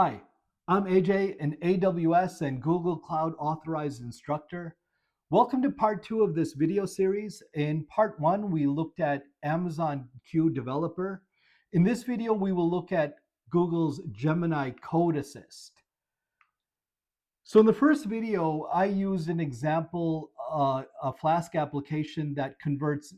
Hi, I'm AJ, an AWS and Google Cloud authorized instructor. Welcome to part two of this video series. In part one, we looked at Amazon Q Developer. In this video, we will look at Google's Gemini Code Assist. So in the first video, I used an example, a Flask application that converts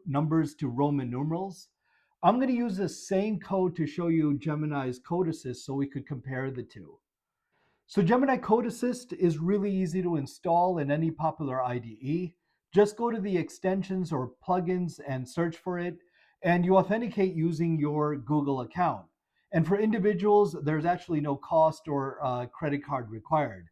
numbers to Roman numerals. I'm going to use the same code to show you Gemini's Code Assist so we could compare the two. So Gemini Code Assist is really easy to install in any popular IDE. Just go to the extensions or plugins and search for it, and you authenticate using your Google account. And for individuals, there's actually no cost or credit card required.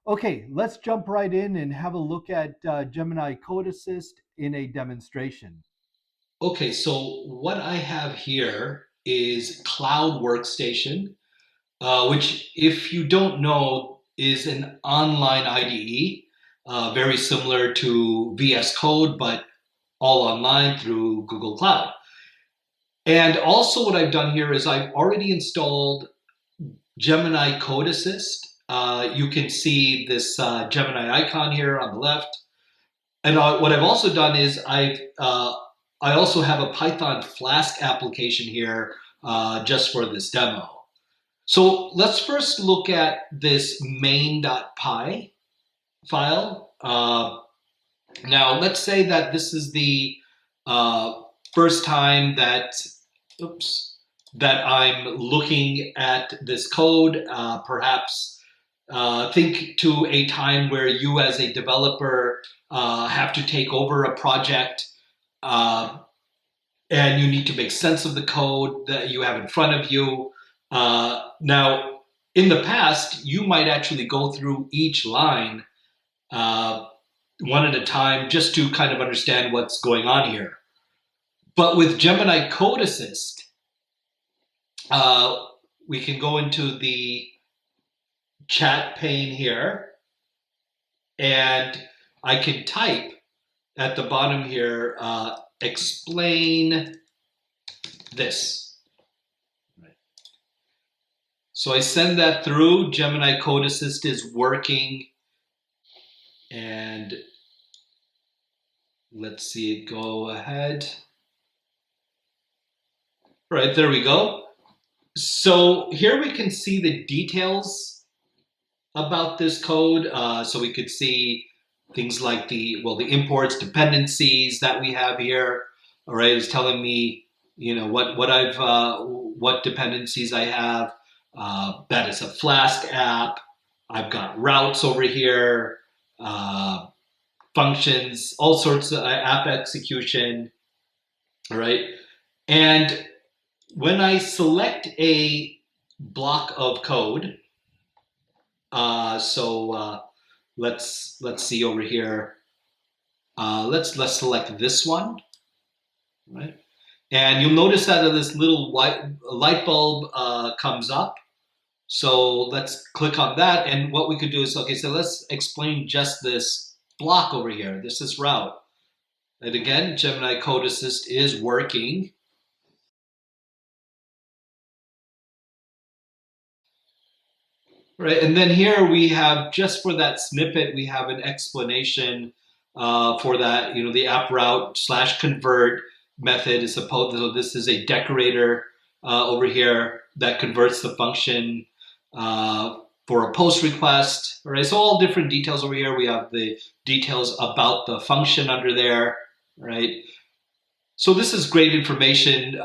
Okay, let's jump right in and have a look at Gemini Code Assist in a demonstration. Okay, so what I have here is Cloud Workstation, which, if you don't know, is an online IDE, very similar to VS Code, but all online through Google Cloud. And also, what I've done here is I've already installed Gemini Code Assist. You can see this Gemini icon here on the left. And what I've also done is I also have a Python Flask application here just for this demo. So let's first look at this main.py file. Now let's say that this is the first time that, that I'm looking at this code. Perhaps think to a time where you as a developer have to take over a project and you need to make sense of the code that you have in front of you. Now, in the past, you might actually go through each line one at a time just to kind of understand what's going on here. But with Gemini Code Assist, we can go into the chat pane here, and I can type at the bottom here, explain this. Right. So I send that through. Gemini Code Assist is working, and let's see it go ahead. Right, there we go. So here we can see the details about this code. So we could see things like the imports, dependencies that we have here. All right, it's telling me, what dependencies I have. That is a Flask app. I've got routes over here, functions, all sorts of app execution. All right, and when I select a block of code, let's see over here. Let's select this one, right? And you'll notice that this little white light bulb comes up. So let's click on that, and what we could do is, okay, so let's explain just this block over here. This is route. And again, Gemini Code Assist is working. Right, and then here we have, just for that snippet, we have an explanation for that. The app route / convert method is supposed. So this is a decorator over here that converts the function for a post request. All right, so all different details over here. We have the details about the function under there. Right, so this is great information.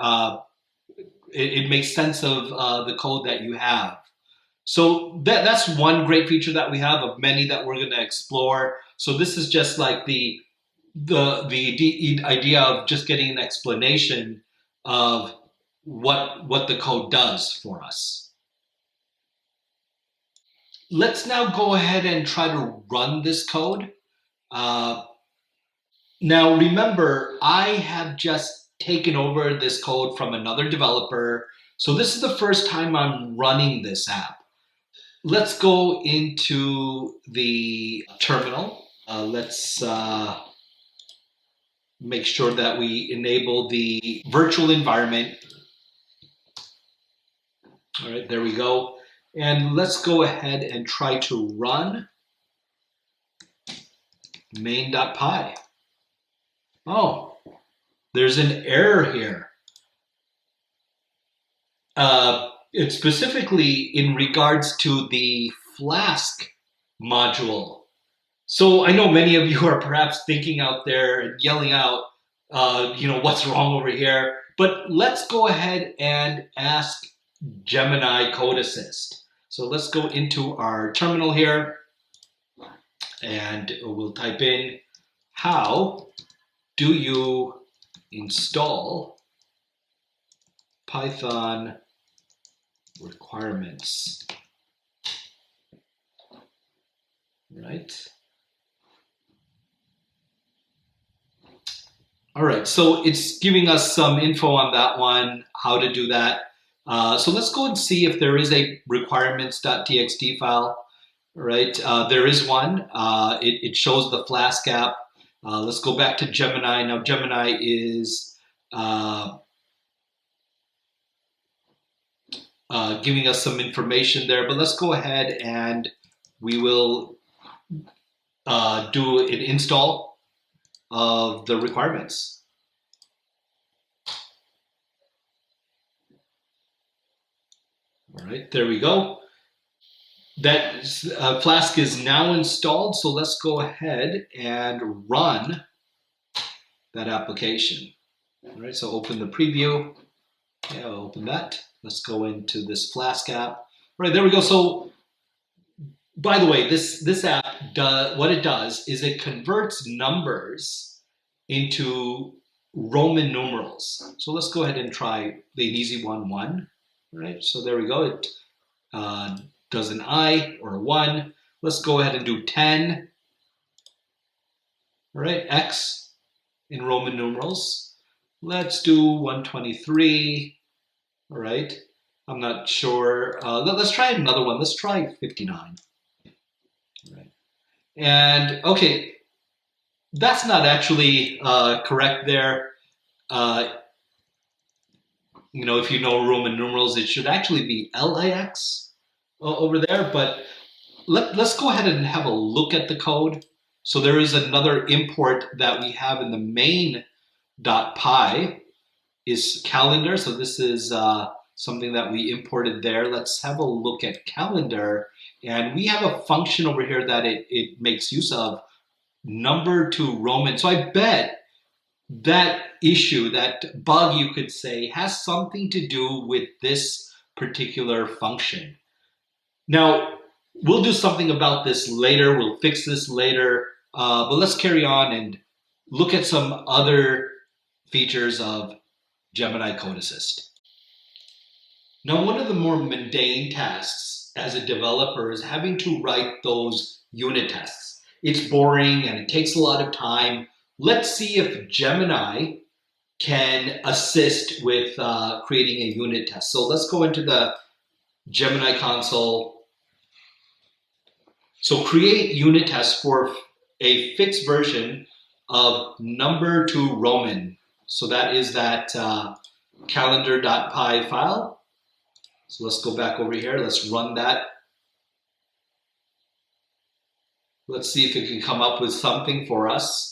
It makes sense of the code that you have. So that's one great feature that we have of many that we're going to explore. So this is just like the idea of just getting an explanation of what the code does for us. Let's now go ahead and try to run this code. Now remember, I have just taken over this code from another developer. So this is the first time I'm running this app. Let's go into the terminal. Let's make sure that we enable the virtual environment. All right, there we go. And let's go ahead and try to run main.py. Oh, there's an error here. It's specifically in regards to the Flask module. So I know many of you are perhaps thinking out there and yelling out, what's wrong over here? But let's go ahead and ask Gemini Code Assist. So let's go into our terminal here and we'll type in, how do you install Python requirements? Right. All right, so it's giving us some info on that one, how to do that. So let's go and see if there is a requirements.txt file. All right, there is one. It shows the Flask app. Let's go back to Gemini. Now Gemini is giving us some information there, but let's go ahead and we will do an install of the requirements. All right, there we go. That Flask is now installed, so let's go ahead and run that application. All right, so open the preview. Yeah, I'll open that. Let's go into this Flask app. All right, there we go. So, by the way, this app what it does is it converts numbers into Roman numerals. So let's go ahead and try the easy one. All right, so there we go. It does an I or a 1. Let's go ahead and do 10. All right, X in Roman numerals. Let's do 123. All right, I'm not sure. Let's try another one. Let's try 59. All right, and okay, that's not actually correct there. If you know Roman numerals, it should actually be LAX over there, but let's go ahead and have a look at the code. So there is another import that we have in the main.py is calendar. So this is something that we imported there. Let's have a look at calendar. And we have a function over here that it makes use of, number to Roman. So I bet that issue, that bug you could say, has something to do with this particular function. Now, we'll do something about this later. We'll fix this later. But let's carry on and look at some other features of Gemini Code Assist. Now, one of the more mundane tasks as a developer is having to write those unit tests. It's boring and it takes a lot of time. Let's see if Gemini can assist with creating a unit test. So let's go into the Gemini console. So create unit tests for a fixed version of number to Roman. So that is that calendar.py file. So let's go back over here. Let's run that. Let's see if it can come up with something for us.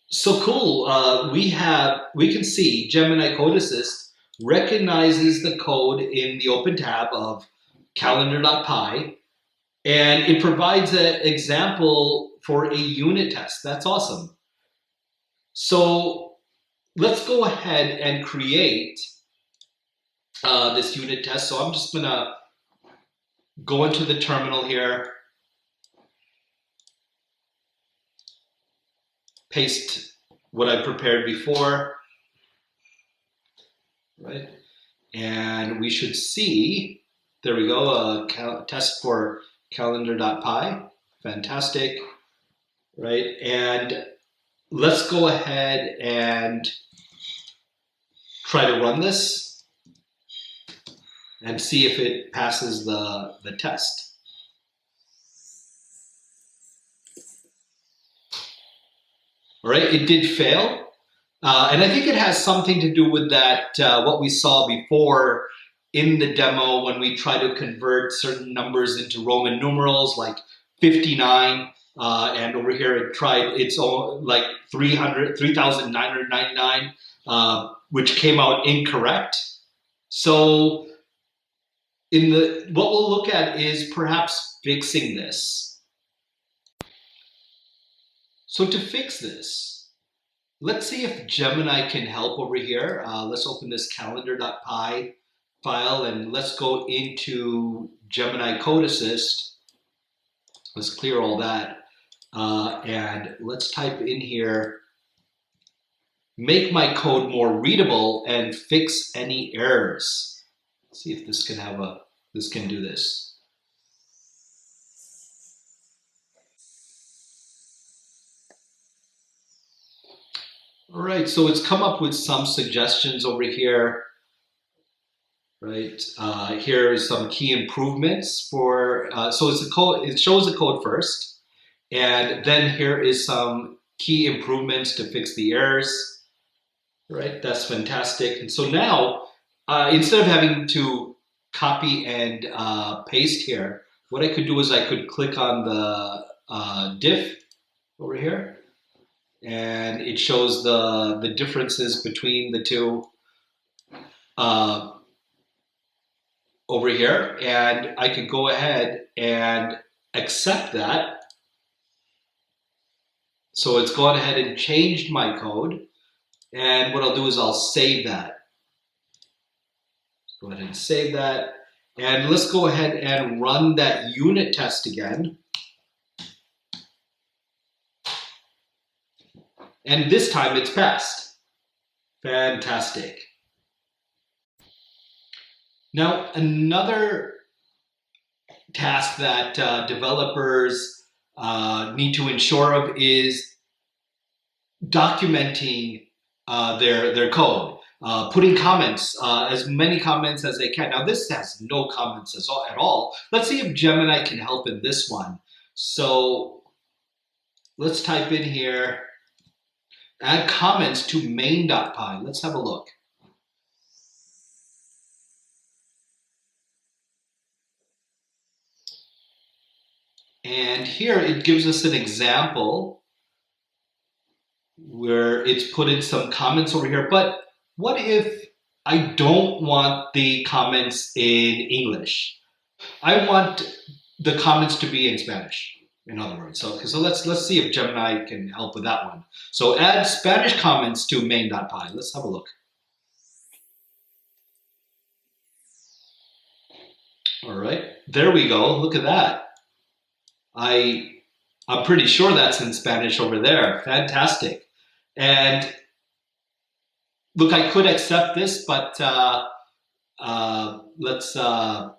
So cool. We can see Gemini Code Assist recognizes the code in the open tab of calendar.py, and it provides an example for a unit test. That's awesome. So let's go ahead and create this unit test. So I'm just going to go into the terminal here, paste what I prepared before, right? And we should see, there we go, a test for calendar.py. Fantastic, right? And let's go ahead and try to run this and see if it passes the test. All right, it did fail. And I think it has something to do with that, what we saw before in the demo when we try to convert certain numbers into Roman numerals, like 59. And over here it tried its own, like 3,999, which came out incorrect. So what we'll look at is perhaps fixing this. So to fix this, let's see if Gemini can help over here. Let's open this calendar.py file and let's go into Gemini Code Assist. Let's clear all that. And let's type in here, make my code more readable and fix any errors. Let's see if this can do this. All right, so it's come up with some suggestions over here. Right, here are some key improvements for, so it's the code, it shows the code first, and then here is some key improvements to fix the errors. Right, that's fantastic. And so now, instead of having to copy and paste here, what I could do is I could click on the diff over here, and it shows the differences between the two over here, and I could go ahead and accept that. So it's gone ahead and changed my code, and what I'll do is I'll save that. Go ahead and save that, and let's go ahead and run that unit test again. And this time it's passed. Fantastic. Now, another task that developers need to ensure of is documenting their code, putting comments, as many comments as they can. Now, this has no comments at all. Let's see if Gemini can help in this one. So let's type in here, add comments to main.py. Let's have a look. And here it gives us an example where it's put in some comments over here. But what if I don't want the comments in English? I want the comments to be in Spanish, in other words. So let's see if Gemini can help with that one. So add Spanish comments to main.py. Let's have a look. All right, there we go. Look at that. I'm pretty sure that's in Spanish over there. Fantastic. And look, I could accept this, but let's, or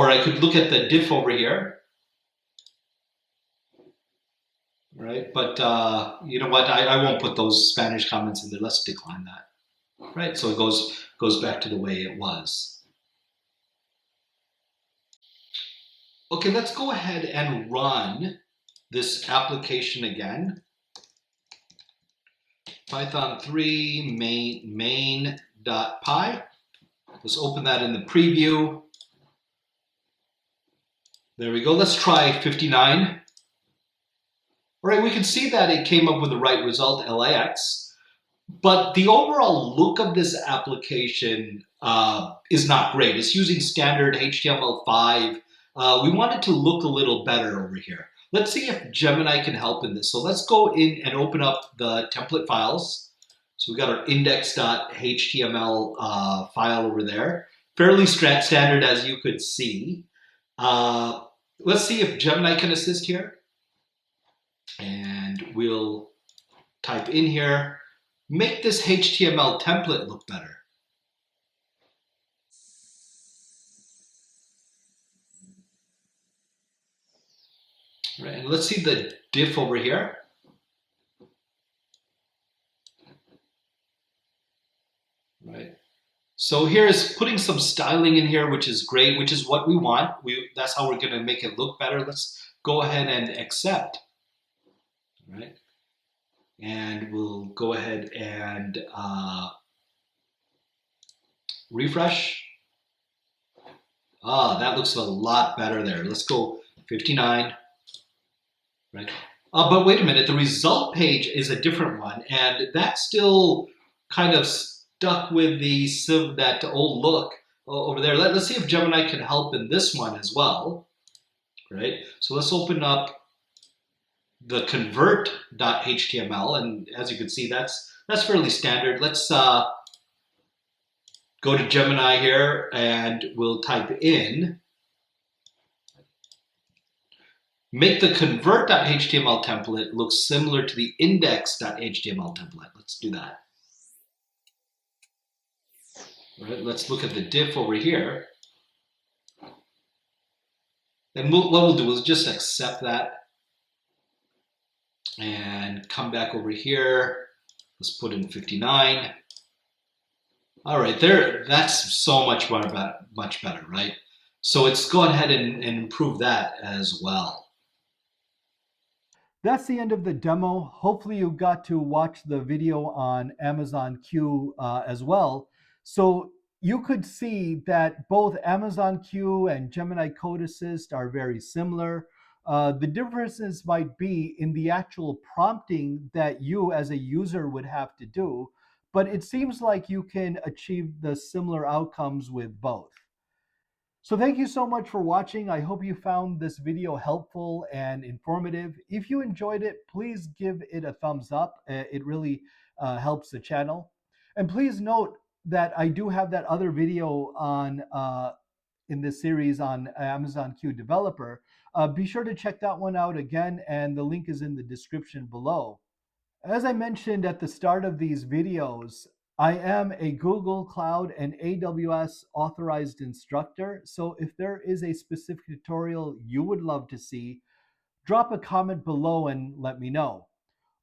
I could look at the diff over here. Right, but you know what? I won't put those Spanish comments in there. Let's decline that. Right, so it goes back to the way it was. Okay, let's go ahead and run this application again. Python 3 main.py. Let's open that in the preview. There we go. Let's try 59. All right, we can see that it came up with the right result, LAX. But the overall look of this application is not great. It's using standard HTML5. We want it to look a little better over here. Let's see if Gemini can help in this. So let's go in and open up the template files. So we got our index.html file over there. Fairly standard, as you could see. Let's see if Gemini can assist here. And we'll type in here, make this HTML template look better. Right, and let's see the diff over here. Right. So here's putting some styling in here, which is great, which is what we want. That's how we're going to make it look better. Let's go ahead and accept. Right. And we'll go ahead and refresh. Ah, that looks a lot better there. Let's go 59, right? But wait a minute, the result page is a different one, and that's still kind of stuck with that old look over there. Let's see if Gemini can help in this one as well, right? So let's open up the convert.html, and as you can see, that's fairly standard. Let's go to Gemini here, and we'll type in make the convert.html template look similar to the index.html template. Let's do that. All right, let's look at the diff over here. And what we'll do is just accept that and come back over here. Let's put in 59. All right, there. That's so much better, right? So let's go ahead and improve that as well. That's the end of the demo. Hopefully you got to watch the video on Amazon Q as well. So you could see that both Amazon Q and Gemini Code Assist are very similar. The differences might be in the actual prompting that you as a user would have to do, but it seems like you can achieve the similar outcomes with both. So thank you so much for watching. I hope you found this video helpful and informative. If you enjoyed it, please give it a thumbs up. It really helps the channel. And please note that I do have that other video on in this series on Amazon Q Developer. Be sure to check that one out again, and the link is in the description below. As I mentioned at the start of these videos, I am a Google Cloud and AWS authorized instructor. So if there is a specific tutorial you would love to see, drop a comment below and let me know.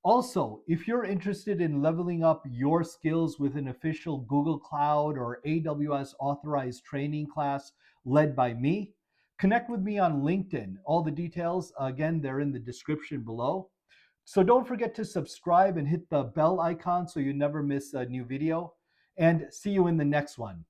Also, if you're interested in leveling up your skills with an official Google Cloud or AWS authorized training class led by me, connect with me on LinkedIn. All the details, again, they're in the description below. So don't forget to subscribe and hit the bell icon so you never miss a new video. And see you in the next one.